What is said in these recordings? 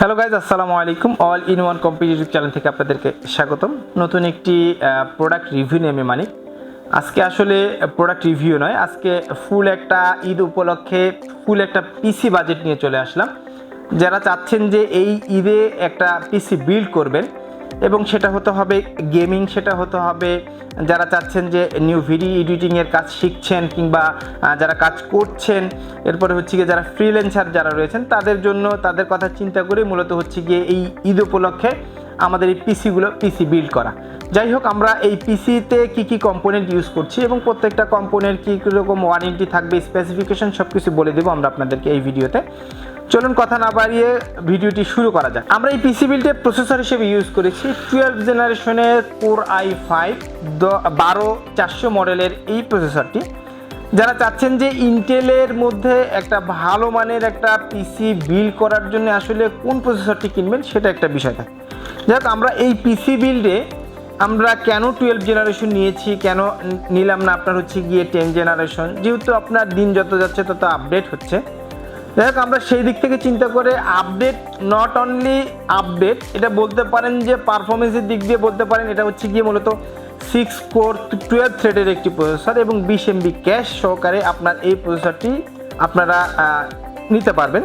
Hello guys, আসসালামু আলাইকুম। All in one competitive channel থেকে আপনাদেরকে স্বাগতম। নতুন একটি প্রোডাক্ট রিভিউ নিয়ে আমি মানিক। আজকে আসলে প্রোডাক্ট রিভিউ নয়, আজকে ফুল একটা ঈদ উপলক্ষে ফুল একটা পিসি বাজেট নিয়ে চলে আসলাম। যারা চাচ্ছেন যে এই ঈদে একটা পিসি বিল্ড করবেন এবং সেটা হতে হবে গেমিং, সেটা হতে হবে যারা চাচ্ছেন যে নিউ ভিডিও এডিটিংয়ের কাজ শিখছেন কিংবা যারা কাজ করছেন, এরপরে হচ্ছে গিয়ে যারা ফ্রিল্যান্সার যারা রয়েছেন তাদের জন্য, তাদের কথা চিন্তা করে মূলত হচ্ছে গিয়ে এই ঈদ উপলক্ষে আমাদের এই পিসি বিল্ড করা। যাই হোক, আমরা এই পিসিতে কী কম্পোনেন্ট ইউজ করছি এবং প্রত্যেকটা কম্পোনেন্ট কী রকম ওয়ারেন্টি থাকবে, স্পেসিফিকেশন সব কিছু বলে দেবো আমরা আপনাদেরকে এই ভিডিওতে। চলুন কথা না বাড়িয়ে ভিডিওটি শুরু করা যাক। আমরা এই পিসি বিল্ডে প্রসেসর হিসেবে ইউজ করেছি 12 জেনারেশনের কোর i5 12400 মডেলের এই প্রসেসরটি। যারা চাচ্ছেন যে ইন্টেলের মধ্যে একটা ভালো মানের একটা পিসি বিল্ড করার জন্য আসলে কোন প্রসেসরটি কিনবেন সেটা একটা বিষয় থাকে। যাই হোক, আমরা এই পিসি বিল্ডে আমরা কেন 12 জেনারেশন নিয়েছি, কেন নিলাম না আপনার হচ্ছে গিয়ে 10 জেনারেশন, যেহেতু আপনার দিন যত যাচ্ছে তত আপডেট হচ্ছে। যাই হোক, আমরা সেই দিক থেকে চিন্তা করে আপডেট, নট অনলি আপডেট, এটা বলতে পারেন যে পারফরমেন্সের দিক দিয়ে বলতে পারেন এটা হচ্ছে গিয়ে মূলত 6 কোর 12 থ্রেডের একটি প্রসেসর এবং 20 MB ক্যাশ সহকারে আপনার এই প্রসেসরটি আপনারা নিতে পারবেন।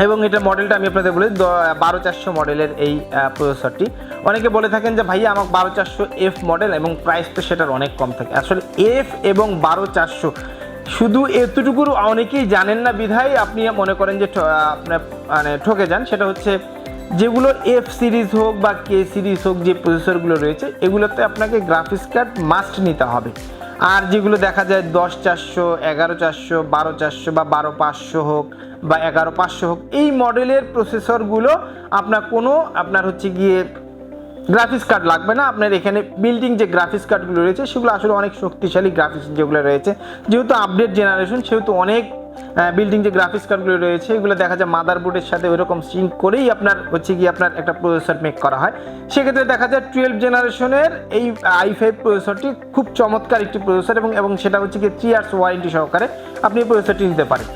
এবং এটা মডেলটা আমি আপনাদের বলি 12400 মডেলের এই প্রসেসরটি। অনেকে বলে থাকেন যে ভাইয়া আমার 12400F মডেল এবং প্রাইস তো সেটার অনেক কম থাকে। আসলে এফ এবং 12400 শুধু এতটুকুর অনেকেই জানেন না বিধায় আপনি মনে করেন যে আপনার মানে ঠকে যান। সেটা হচ্ছে যেগুলো এফ সিরিজ হোক বা কে সিরিজ হোক, যে প্রসেসরগুলো রয়েছে এগুলোতে আপনাকে গ্রাফিক্স কার্ড মাস্ট নিতে হবে। আর যেগুলো দেখা যায় 10400, 11400, 12400 বা 12500 হোক বা 11500 হোক, এই মডেলের প্রসেসরগুলো আপনার হচ্ছে গিয়ে গ্রাফিক্স কার্ড লাগবে না। আপনার এখানে বিল্ডিং যে গ্রাফিক্স কার্ডগুলো রয়েছে সেগুলো আসলে অনেক শক্তিশালী গ্রাফিক্স যেগুলো রয়েছে, যেহেতু আপডেট জেনারেশন সেহেতু অনেক বিল্ডিং যে গ্রাফিক্স কার্ডগুলো রয়েছে এগুলো দেখা যায় মাদারবোর্ডের সাথে ওইরকম সিঙ্ক করেই আপনার হচ্ছে গিয়ে আপনার একটা প্রসেসর মেক করা হয়। সেক্ষেত্রে দেখা যায় 12 জেনারেশনের এই i5 প্রসেসরটি খুব চমৎকার একটি প্রসেসর এবং সেটা হচ্ছে গিয়ে 3 ইয়ার্স ওয়ারেন্টি সহকারে আপনি এই প্রসেসরটি নিতে পারেন।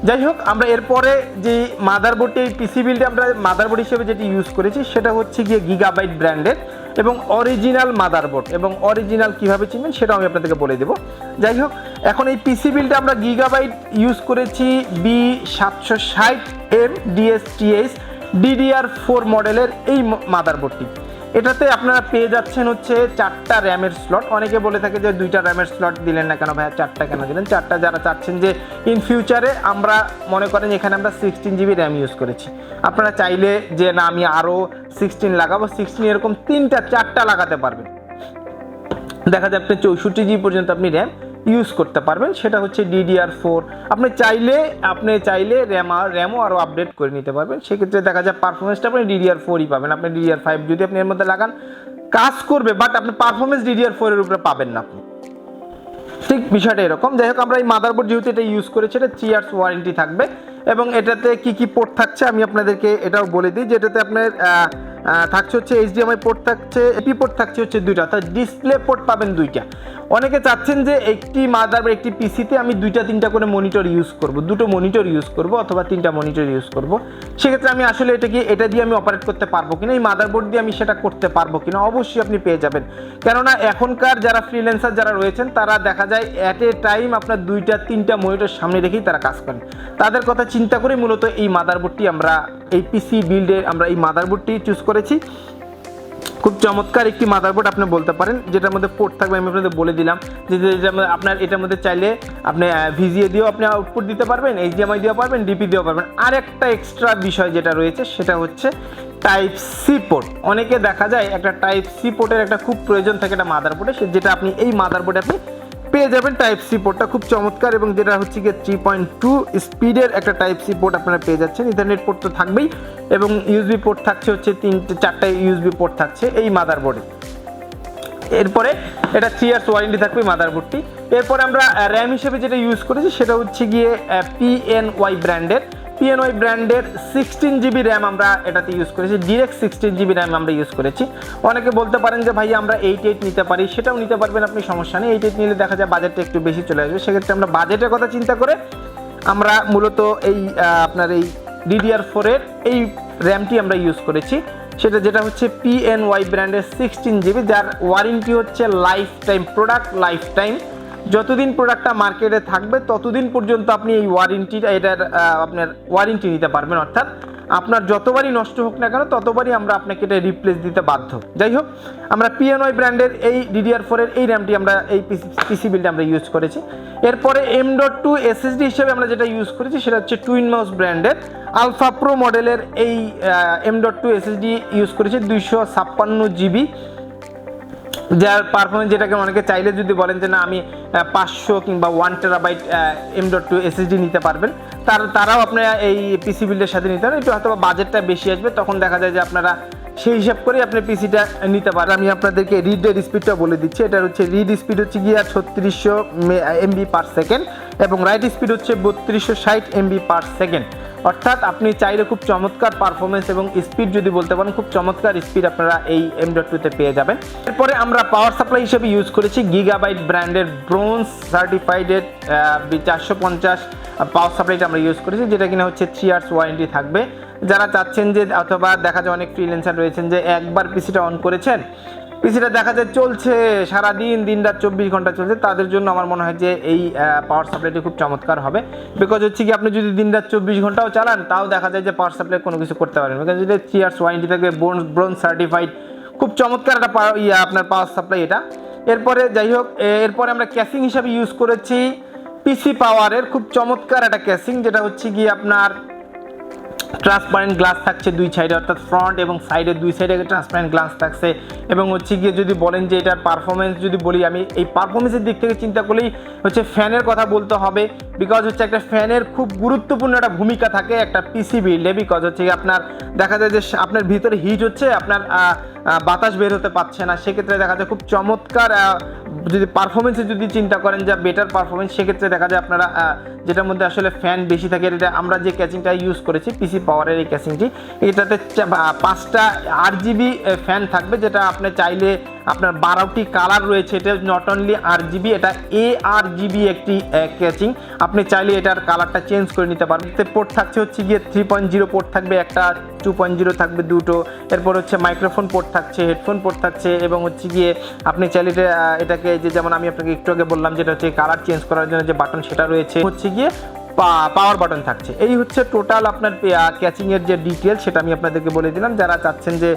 যাই হোক, আমরা এরপরে যে মাদারবোর্ডটি এই পিসি বিল্ডে আমরা মাদারবোর্ড হিসেবে যেটি ইউজ করেছি সেটা হচ্ছে গিয়ে গিগাবাইট ব্র্যান্ডের এবং অরিজিনাল মাদারবোর্ড। এবং অরিজিনাল কীভাবে চিনবেন সেটাও আমি আপনাদেরকে বলে দেবো। যাই হোক, এখন এই পিসি বিল্ডে আমরা গিগাবাইট ইউজ করেছি B760M DSTH DDR4 মডেলের এই মাদারবোর্ডটি। এটাতে আপনারা পেয়ে যাচ্ছেন হচ্ছে 4টা র্যামের স্লট। অনেকে বলে থাকে যে 2টা র্যামের স্লট দিলেন না কেন ভাইয়া, 4টা কেন দিলেন? 4টা যারা চাচ্ছেন যে ইন ফিউচারে আমরা মনে করেন এখানে আমরা 16 GB র্যাম ইউজ করেছি, আপনারা চাইলে যে না আমি আরও 16 লাগাবো, 16 এরকম 4টা লাগাতে পারবেন। দেখা যায় আপনি 64 GB পর্যন্ত আপনি র্যাম ইউজ করতে পারবেন। সেটা হচ্ছে DDR4। আপনি চাইলে র্যামও আরও আপডেট করে নিতে পারবেন। সেক্ষেত্রে দেখা যায় পারফরমেন্সটা আপনি DDR4ই পাবেন। আপনি DDR5 যদি আপনি এর মধ্যে লাগান কাজ করবে, বাট আপনি পারফরমেন্স DDR4 এর উপরে পাবেন না আপনি। ঠিক বিষয়টা এরকম। যাই হোক, আমরা এই মাদারবোর্ড যেহেতু এটা ইউজ করেছি, এটা 3 ইয়ার্স ওয়ারেন্টি থাকবে এবং এটাতে কি পোর্ট থাকছে আমি আপনাদেরকে এটাও বলে দিই যে এটাতে আপনার থাকছে হচ্ছে HDMI পোর্ট থাকছে, এপি পোর্ট থাকছে হচ্ছে 2টা, অর্থাৎ ডিসপ্লে পোর্ট পাবেন 2টা। অনেকে চাচ্ছেন যে একটি মাদারবোর্ড একটি পিসিতে আমি 2টা করে মনিটর ইউজ করব, 2টো মনিটর ইউজ করব অথবা 3টা মনিটর ইউজ করব। সেক্ষেত্রে আমি আসলে এটা দিয়ে আমি অপারেট করতে পারবো কিনা, এই মাদারবোর্ড দিয়ে আমি সেটা করতে পারবো কিনা? অবশ্যই আপনি পেয়ে যাবেন। কেননা এখনকার যারা ফ্রিল্যান্সার যারা রয়েছেন তারা দেখা যায় অ্যাট এ টাইম আপনার 2টা-3টা মনিটর সামনে রেখেই তারা কাজ করেন। তাদের কথা চিন্তা করে মূলত এই মাদারবোর্ডটি আমরা এই পিসি বিল্ডে আমরা এই মাদারবোর্ডটি চুজ করেছি। খুব চমৎকার একটি মাদারবোর্ড আপনি বলতে পারেন, যেটার মধ্যে পোর্ট থাকবে আমি আপনাদের বলে দিলাম যে আপনার এটার মধ্যে চাইলে আপনি ভিজিএ দিয়েও আপনি আউটপুট দিতে পারবেন, HDMI দিয়েও পারবেন, ডিপি দিয়েও পারবেন। আর একটা এক্সট্রা বিষয় যেটা রয়েছে সেটা হচ্ছে টাইপ সি পোর্ট। অনেকে দেখা যায় একটা টাইপ সি পোর্টের একটা খুব প্রয়োজন থাকে একটা মাদারবোর্ডে, যেটা আপনি এই মাদারবোর্ডে আপনি পেয়ে যাবেন। টাইপ সি পোর্টটা খুব চমৎকার এবং যেটা হচ্ছে গিয়ে 3.2 স্পিডের একটা টাইপ সি পোর্ট আপনারা পেয়ে যাচ্ছেন। ইথারনেট পোর্ট তো থাকবেই এবং ইউএসবি পোর্ট থাকছে হচ্ছে 4টা ইউএসবি পোর্ট থাকছে এই মাদারবোর্ডে। এরপরে এটা 3 ইয়ার্স ওয়ারেন্টি থাকবে মাদারবোর্ডটি। এরপরে আমরা র্যাম হিসেবে যেটা ইউজ করেছি সেটা হচ্ছে গিয়ে PNY ব্র্যান্ডের 16 GB র্যাম আমরা এটাতে ইউজ করেছি, ডিরেক্ট 16 GB র্যাম আমরা ইউজ করেছি। অনেকে বলতে পারেন যে ভাই আমরা 8 নিতে পারি, সেটাও নিতে পারবেন আপনি, সমস্যা নেই। 8 নিলে দেখা যায় বাজেটটা একটু বেশি চলে আসবে। সেক্ষেত্রে আমরা বাজেটের কথা চিন্তা করে আমরা মূলত এই আপনার এই DDR4 এর এই র্যামটি আমরা ইউজ করেছি, সেটা যেটা হচ্ছে PNY ব্র্যান্ডের 16GB, যার ওয়ারেন্টি হচ্ছে life time, product life time. যতদিন প্রোডাক্টটা মার্কেটে থাকবে ততদিন পর্যন্ত আপনি এই ওয়ারেন্টিটা এটার আপনার ওয়ারেন্টি নিতে পারবেন, অর্থাৎ আপনার যতবারই নষ্ট হোক না কেন ততবারই আমরা আপনাকে এটা রিপ্লেস দিতে বাধ্য। যাই হোক, আমরা PNY ব্র্যান্ডের এই DDR4 এর এই র্যামটি আমরা এই পিসি বিল্ডে আমরা ইউজ করেছি। এরপরে M.2 SSD হিসেবে আমরা যেটা ইউজ করেছি সেটা হচ্ছে টুইন মাউস ব্র্যান্ডের আলফা প্রো মডেলের এই M.2 SSD ইউজ করেছি 256GB, যার পারফরমেন্স, যেটাকে অনেকে চাইলে যদি বলেন যে না আমি 500 কিংবা 1TB M.2 SSD নিতে পারবেন, তারাও আপনারা এই পিসি বিল্ডের সাথে নিতে পারেন। একটু হয়তো বাজেটটা বেশি আসবে, তখন দেখা যায় যে আপনারা সেই হিসাব করে আপনি পিসিটা নিতে পারেন। আমি আপনাদেরকে রিডের স্পিডটা বলে দিচ্ছি। এটার হচ্ছে রিড স্পিড হচ্ছে গিয়ে 3600 MB/s এবং রাইট স্পিড হচ্ছে 3260 MB/s। অর্থাৎ আপনি চাইলে খুব চমৎকার পারফরমেন্স এবং স্পিড যদি বলতে পারেন, খুব চমৎকার স্পিড আপনারা এই M.2-তে পেয়ে যাবেন। এরপরে আমরা পাওয়ার সাপ্লাই হিসেবে ইউজ করেছি গিগাবাইট ব্র্যান্ডের ব্রোঞ্জ সার্টিফাইডের 450 পাওয়ার সাপ্লাইটা আমরা ইউজ করেছি, যেটা কিনা হচ্ছে 3 ইয়ার্স ওয়ারেন্টি থাকবে। যারা চাচ্ছেন যে, অথবা দেখা যায় অনেক ফ্রিল্যান্সার রয়েছেন যে একবার পিসিটা অন করেছেন, পিসিটা দেখা যায় চলছে সারাদিন, দিন রাত 24 ঘন্টা চলছে, তাদের জন্য আমার মনে হয় যে এই পাওয়ার সাপ্লাইটি খুব চমৎকার হবে। বিকজ হচ্ছে কি আপনি যদি দিন রাত 24 ঘন্টাও চালান তাও দেখা যায় যে পাওয়ার সাপ্লাই কোনো কিছু করতে পারেন, বিকজ যদি 3 ইয়ার্স ওয়ারেন্টি থাকবে, ব্রোঞ্জ সার্টিফাইড, খুব চমৎকার একটা আপনার পাওয়ার সাপ্লাই এটা। এরপরে যাই হোক, এরপরে আমরা ক্যাসিং হিসাবে ইউজ করেছি পিসি পাওয়ারের খুব চমৎকার একটা ক্যাসিং, যেটা হচ্ছে গিয়ে আপনার ট্রান্সপারেন্ট গ্লাস থাকছে দুই সাইডে, অর্থাৎ ফ্রন্ট এবং সাইডের দুই সাইডে ট্রান্সপারেন্ট গ্লাস থাকছে। এবং হচ্ছে গিয়ে যদি বলেন যে এটার পারফরমেন্স যদি বলি, আমি এই পারফরমেন্সের দিক থেকে চিন্তা করলেই হচ্ছে ফ্যানের কথা বলতে হবে, বিকজ হচ্ছে একটা ফ্যানের খুব গুরুত্বপূর্ণ একটা ভূমিকা থাকে একটা পিসি বিল্ডে। বিকজ হচ্ছে আপনার দেখা যায় যে আপনার ভিতরে হিট হচ্ছে, আপনার বাতাস বের হতে পারছে না, সেক্ষেত্রে দেখা যায় খুব চমৎকার যদি পারফরমেন্সে যদি চিন্তা করেন যে বেটার পারফরমেন্স, সেক্ষেত্রে দেখা যায় আপনারা যেটার মধ্যে আসলে ফ্যান বেশি থাকে, এটা আমরা যে ক্যাচিংটা ইউজ করেছি পিসি পাওয়ারের এই ক্যাচিংটি, এটাতে 5টা RGB ফ্যান থাকবে, যেটা আপনি চাইলে আপনার 12টি কালার রয়েছে। এটা নট অনলি RGB, এটা ARGB একটি ক্যাচিং, আপনি চাইলে এটার কালারটা চেঞ্জ করে নিতে পারেন। পোর্ট থাকছে হচ্ছে গিয়ে 3.0 পোর্ট থাকবে একটা, 2.0 থাকবে দুটো, এরপর হচ্ছে মাইক্রোফোন পোর্ট থাকছে, হেডফোন পোর্ট থাকছে, এবং হচ্ছে গিয়ে আপনি চাইলে এটাকে যে যেমন আমি আপনাকে একটু আগে বললাম যেটা হচ্ছে কালার চেঞ্জ করার জন্য যে বাটন সেটা রয়েছে, হচ্ছে গিয়ে পাওয়ার বাটন থাকছে। এই হচ্ছে টোটাল আপনার ক্যাচিংয়ের যে ডিটেল, সেটা আমি আপনাদেরকে বলে দিলাম। যারা চাচ্ছেন যে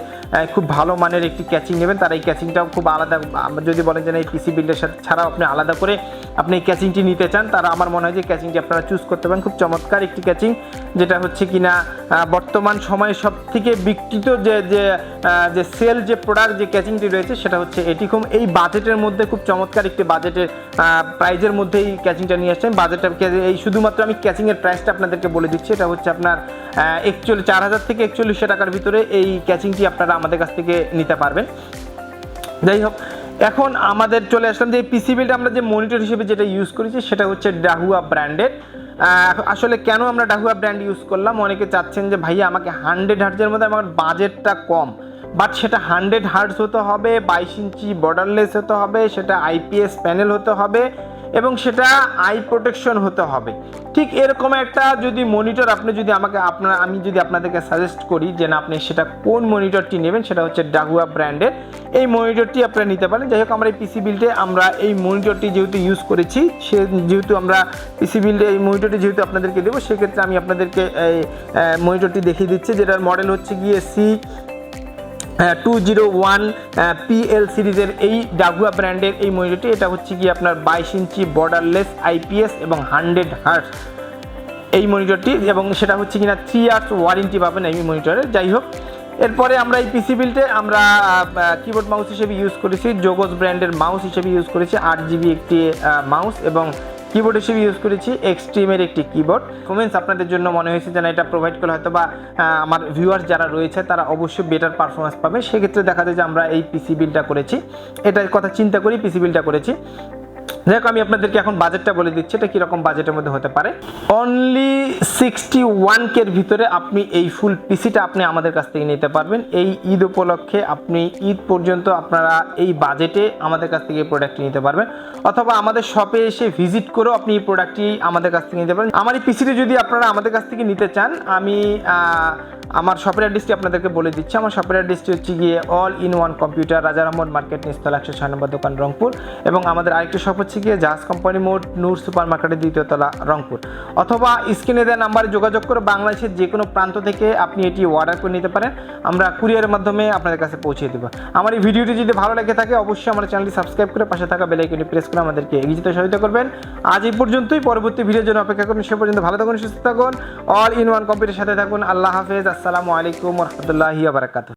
খুব ভালো মানের একটি ক্যাচিং নেবেন, তারা এই ক্যাচিংটাও খুব আলাদা, যদি বলেন যে এই পিসি বিল্ডের সাথে ছাড়াও আপনি আলাদা করে আপনি এই ক্যাচিংটি নিতে চান, তারা আমার মনে হয় যে ক্যাচিংটি আপনারা চুজ করতে পারেন। খুব চমৎকার একটি ক্যাচিং, যেটা হচ্ছে কিনা বর্তমান সময়ে সব থেকে বিক্রিত যে সেল যে প্রোডাক্ট যে ক্যাচিংটি রয়েছে সেটা হচ্ছে এটি। খুব এই বাজেটের মধ্যে খুব চমৎকার একটি বাজেটের প্রাইজের মধ্যে এই ক্যাচিংটা নিয়ে আসছেন। বাজেটটা এই শুধুমাত্র আমি ক্যাচিংয়ের প্রাইসটা আপনাদেরকে বলে দিচ্ছি, এটা হচ্ছে আপনার 4000 থেকে 4100 টাকার ভিতরে এই ক্যাচিংটি আপনারা আমাদের কাছ থেকে নিতে পারবেন। যাই হোক, এখন আমাদের চলে আসলাম যে পিসি বিল্ডে আমরা যে মনিটর হিসেবে যেটা ইউজ করেছি সেটা হচ্ছে ডাহুয়া ব্র্যান্ডের। আসলে কেন আমরা ডাহুয়া ব্র্যান্ড ইউজ করলাম, অনেকে চাচ্ছেন যে ভাইয়া আমাকে 100 হার্টজের মধ্যে আমার বাজেটটা কম, বাট সেটা 100 হার্টজ হতে হবে, 22 ইঞ্চি বর্ডারলেস হতে হবে, সেটা IPS প্যানেল হতে হবে, এবং সেটা আই প্রোটেকশন হতে হবে। ঠিক এরকম একটা যদি মনিটর আমি যদি আপনাদেরকে সাজেস্ট করি যে না আপনি সেটা কোন মনিটরটি নেবেন, সেটা হচ্ছে ডাহুয়া ব্র্যান্ডের এই মনিটরটি আপনারা নিতে পারেন। যাই হোক, আমরা এই পিসি বিল্ডে আমরা এই মনিটরটি যেহেতু ইউজ করেছি, যেহেতু আমরা পিসি বিল্ডে এই মনিটরটি যেহেতু আপনাদেরকে দেবো, সেক্ষেত্রে আমি আপনাদেরকে এই মনিটরটি দেখিয়ে দিচ্ছি, যেটার মডেল হচ্ছে গিয়ে C201 PL সিরিজের এই ডাহুয়া ব্র্যান্ডের এই মনিটরটি। এটা হচ্ছে কি আপনার 22 ইঞ্চি বর্ডারলেস IPS এবং 100 হার্টজ এই মনিটরটি, এবং সেটা হচ্ছে কিনা 3 ইয়ার্স ওয়ারেন্টি পাবেন এই মনিটরের। যাই হোক, এরপরে আমরা এই পিসি বিল্ডে আমরা কিবোর্ড মাউস হিসেবে ইউজ করেছি যোগোস ব্র্যান্ডের মাউস হিসেবে ইউজ করেছি 8GB একটি মাউস, এবং কিবোর্ড হিসেবে ইউজ করেছি এক্সট্রিমের একটি কিবোর্ড। পারফরমেন্স আপনাদের জন্য মনে হয়েছে যে না এটা প্রোভাইড করলে হয়তো বা আমার ভিউয়ার্স যারা রয়েছে তারা অবশ্যই বেটার পারফরমেন্স পাবে, সেক্ষেত্রে দেখা যায় যে আমরা এই পিসি বিল্ডটা করেছি, এটার কথা চিন্তা করি পিসি বিল্ডটা করেছি। দেখো আমি আপনাদেরকে এখন বাজেটটা বলে দিচ্ছি, এটা কীরকম বাজেটের মধ্যে হতে পারে। অনলি 61K ভিতরে আপনি এই ফুল পিসিটা আপনি আমাদের কাছ থেকে নিতে পারবেন। এই ঈদ উপলক্ষে আপনি ঈদ পর্যন্ত আপনারা এই বাজেটে আমাদের কাছ থেকে এই প্রোডাক্টটি নিতে পারবেন, অথবা আমাদের শপে এসে ভিজিট করেও আপনি এই প্রোডাক্টটি আমাদের কাছ থেকে নিতে পারেন। আমার এই পিসিটি যদি আপনারা আমাদের কাছ থেকে নিতে চান, আমি আমার শপের অ্যাড্রেসটি আপনাদেরকে বলে দিচ্ছি। আমার শপের অ্যাড্রেসটি হচ্ছে গিয়ে অল ইন ওয়ান কম্পিউটার, রাজা রহমান মার্কেট, নিচতলা 106 নম্বর দোকান, রংপুর। এবং আমাদের আরেকটি শপ হচ্ছে গিয়ে জাহাজ কোম্পানি মোড়, নূর সুপার মার্কেটের 2য় তলা, রংপুর। অথবা স্ক্রিনে দেওয়া নাম্বারে যোগাযোগ করে বাংলাদেশের যে কোনো প্রান্ত থেকে আপনি এটি অর্ডার করে নিতে পারেন, আমরা কুরিয়ারের মাধ্যমে আপনাদের কাছে পৌঁছে দেবো। আমার এই ভিডিওটি যদি ভালো লেগে থাকে অবশ্যই আমার চ্যানেলটি সাবস্ক্রাইব করে পাশে থাকা বেল আইকনটি প্রেস করে আমাদেরকে এগিয়ে যেতে সহায়তা করবেন। আজ এই পর্যন্তই, পরবর্তী ভিডিওর জন্য অপেক্ষা করুন। সে পর্যন্ত ভালো থাকুন, সুস্থ থাকুন, অল ইন ওয়ান কম্পিউটারের সাথে থাকুন। আল্লাহ হাফেজ, আসসালামু আলাইকুম ওয়া রাহমাতুল্লাহি ওয়া বারাকাতুহু।